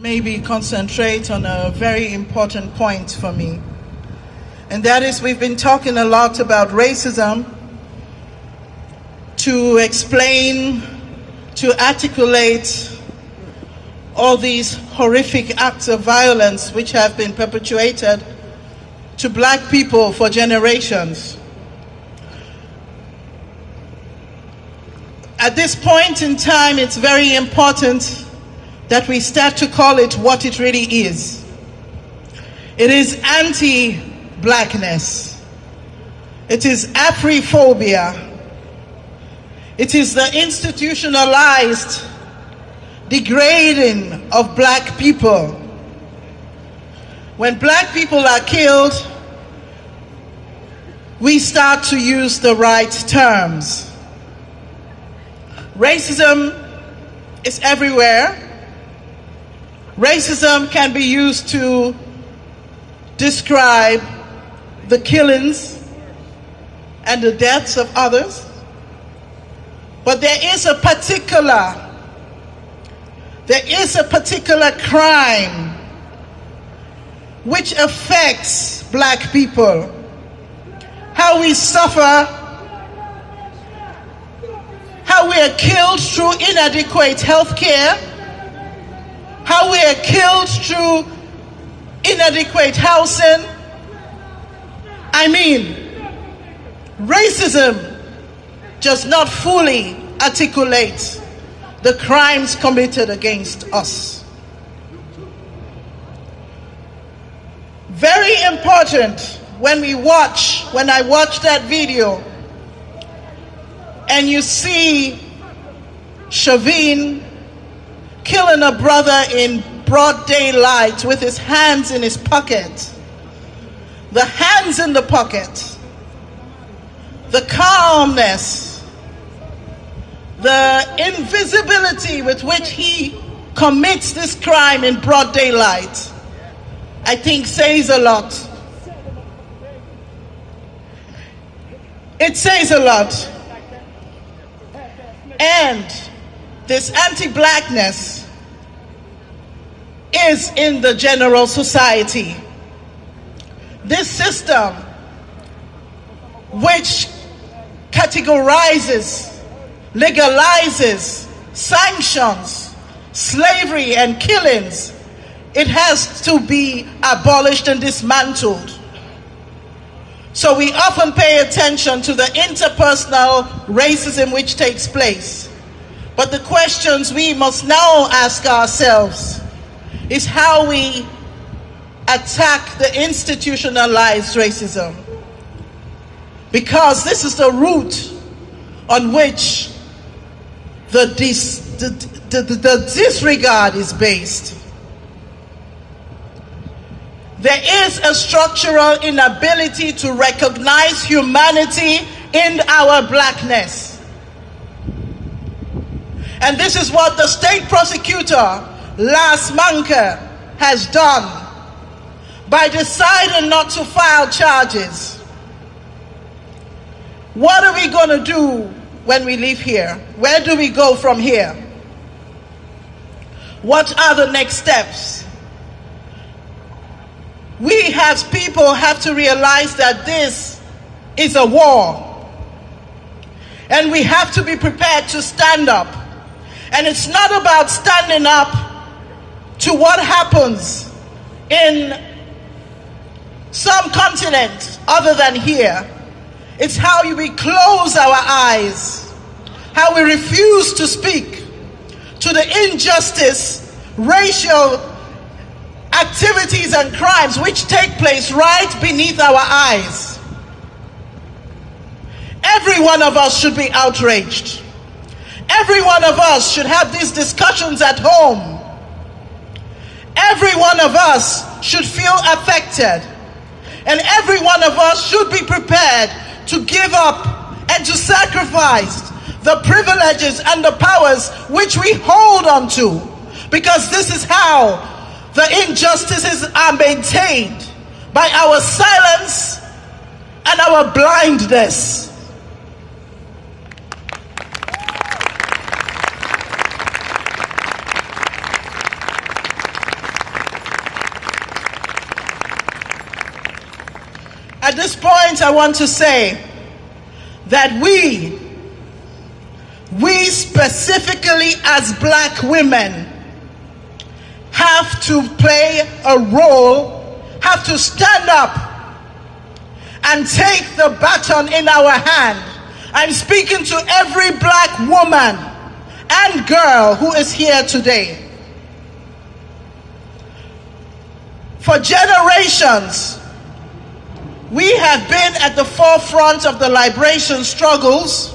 Maybe concentrate on a very important point for me. And that is, we've been talking a lot about racism to explain, to articulate all these horrific acts of violence which have been perpetuated to black people for generations. At this point in time, it's very important that we start to call it what it really is. It is anti-blackness. It is Afriphobia. It is the institutionalized degrading of black people. When black people are killed, we start to use the right terms. Racism is everywhere. Racism can be used to describe the killings and the deaths of others. But there is a particular crime which affects black people. How we suffer, how we are killed through inadequate health care, how we are killed through inadequate housing. I mean, racism does not fully articulate the crimes committed against us. Very important when I watch that video and you see Shavin killing a brother in broad daylight with his hands in his pocket. The hands in the pocket, the calmness, the invisibility with which he commits this crime in broad daylight, I think says a lot. It says a lot. And this anti-blackness is in the general society. This system which categorizes, legalizes, sanctions slavery and killings, it has to be abolished and dismantled. So we often pay attention to the interpersonal racism which takes place. But the questions we must now ask ourselves is how we attack the institutionalized racism. Because this is the root on which the disregard is based. There is a structural inability to recognize humanity in our blackness. And this is what the state prosecutor, last Manke, has done by deciding not to file charges. What are we going to do when we leave here? Where do we go from here? What are the next steps? We as people have to realize that this is a war. And we have to be prepared to stand up. And it's not about standing up to what happens in some continent other than here. It's how we close our eyes, how we refuse to speak to the injustice, racial activities and crimes which take place right beneath our eyes. Every one of us should be outraged. Every one of us should have these discussions at home. Every one of us should feel affected. And every one of us should be prepared to give up and to sacrifice the privileges and the powers which we hold on to. Because this is how the injustices are maintained, by our silence and our blindness. At this point, I want to say that we specifically as black women have to play a role, have to stand up and take the baton in our hand. I'm speaking to every black woman and girl who is here today. For generations, we have been at the forefront of the liberation struggles,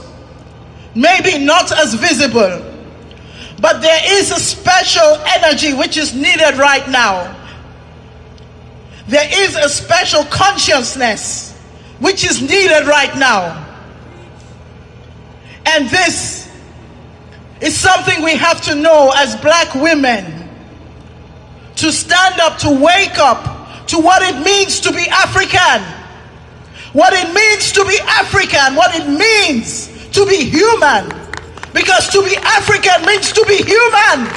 maybe not as visible, but there is a special energy which is needed right now. There is a special consciousness which is needed right now. And this is something we have to know as black women, to stand up, to wake up to what it means to be African, what it means to be African, what it means to be human. Because to be African means to be human.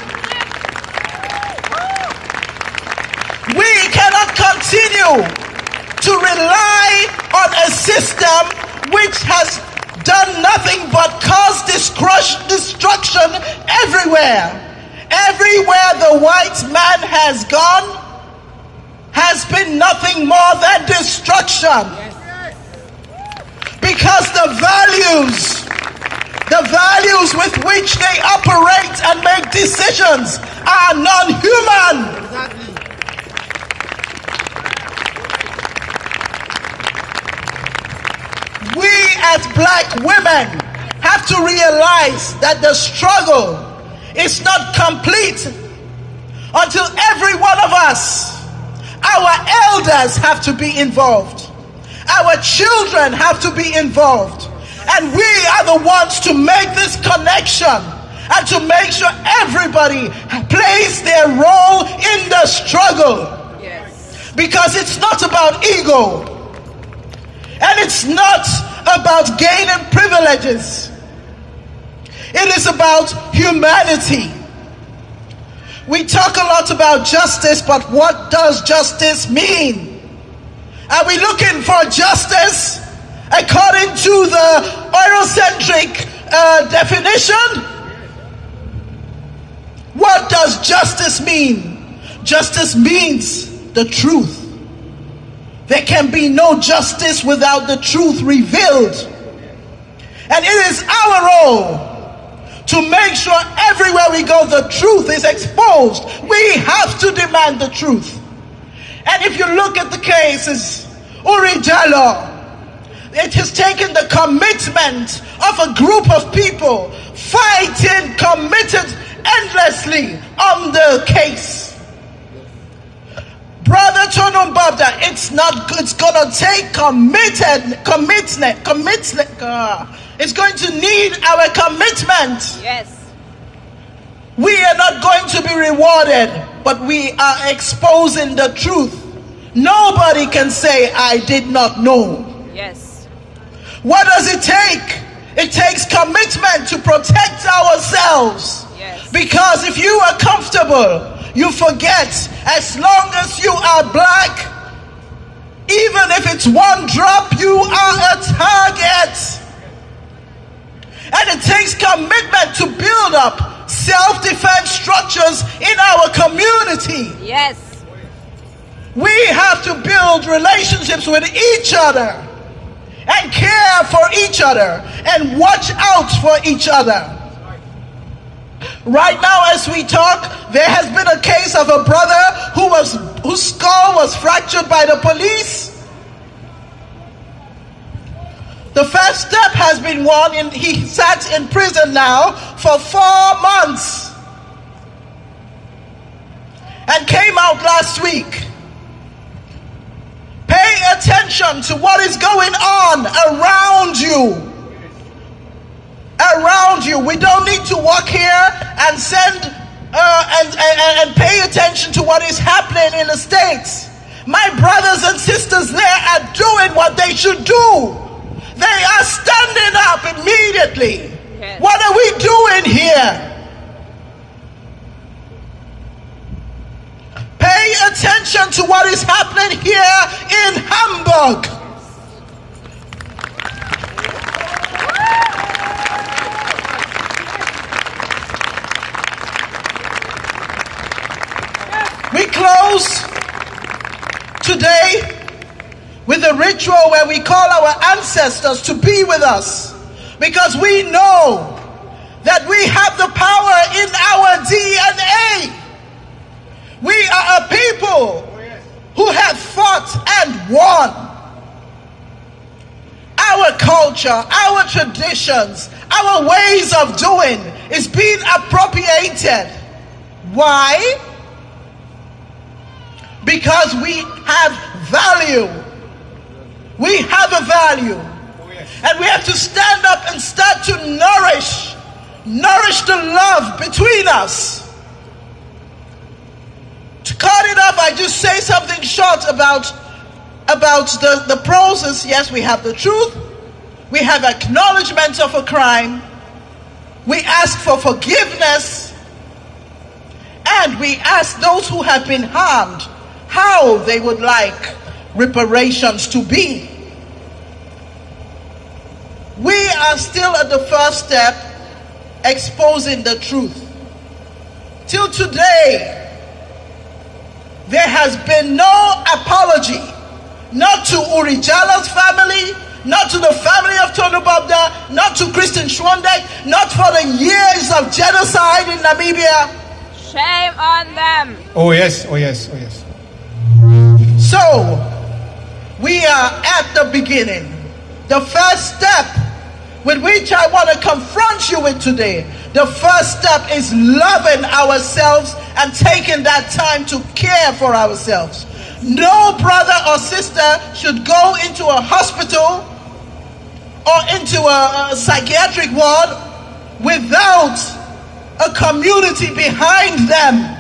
We cannot continue to rely on a system which has done nothing but cause destruction everywhere. Everywhere the white man has gone has been nothing more than destruction. Because the values with which they operate and make decisions are non-human. We as black women have to realize that the struggle is not complete until every one of us, our elders have to be involved. Our children have to be involved. And we are the ones to make this connection and to make sure everybody plays their role in the struggle. Yes. Because it's not about ego. And it's not about gaining privileges. It is about humanity. We talk a lot about justice, but what does justice mean? Are we looking for justice according to the Eurocentric definition? What does justice mean? Justice means the truth. There can be no justice without the truth revealed. And it is our role to make sure everywhere we go the truth is exposed. We have to demand the truth. And if you look at the cases, Urijalo, it has taken the commitment of a group of people fighting, committed endlessly on the case. Brother Tonumbabda, it's gonna take commitment. It's going to need our commitment. Yes. We are not going to be rewarded, but we are exposing the truth. Nobody can say, I did not know. Yes. What does it take? It takes commitment to protect ourselves. Yes. Because if you are comfortable, you forget, as long as you are black, even if it's one drop, you are a target. And it takes commitment to build up self-defense structures in our community. Yes. We have to build relationships with each other and care for each other and watch out for each other. Right now as we talk, there has been a case of a brother whose skull was fractured by the police. The first step has been won, and he sat in prison now for 4 months and came out last week. Pay attention to what is going on around you. Around you. We don't need to walk here and send and pay attention to what is happening in the States. My brothers and sisters there are doing what they should do. They are standing up immediately. Yes. What are we doing here? Pay attention to what is happening here in Hamburg. close today with a ritual where we call our ancestors to be with us, because we know that we have the power in our DNA. We are a people who have fought and won. Our culture, our traditions, our ways of doing is being appropriated. Why? Because we have value. We have a value. And we have to stand up and start to nourish the love between us. To cut it up, I just say something short about the process. Yes, we have the truth. We have acknowledgement of a crime. We ask for forgiveness. And we ask those who have been harmed how they would like reparations to be. We are still at the first step, exposing the truth. Till today, there has been no apology, not to Urijala's family, not to the family of Tonobabda, not to Christian Schwandek, not for the years of genocide in Namibia. Shame on them. Oh yes, oh yes, oh yes. So, we are at the beginning. The first step with which I want to confront you with today, the first step is loving ourselves and taking that time to care for ourselves. No brother or sister should go into a hospital or into a psychiatric ward without a community behind them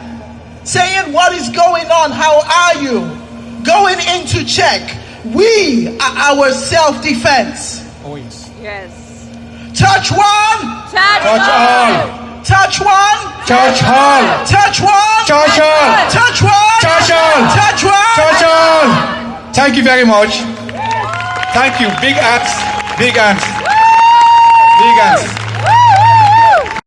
saying, what is going on? How are you? Going in to check. We are our self-defense. Oh yes. Yes. Touch one. Touch all. Touch one. Church hall. Touch one. Church hall. Touch one. Church hall. Touch one. Church hall. Thank you very much. Thank you. Big hands. Big hands. Big hands.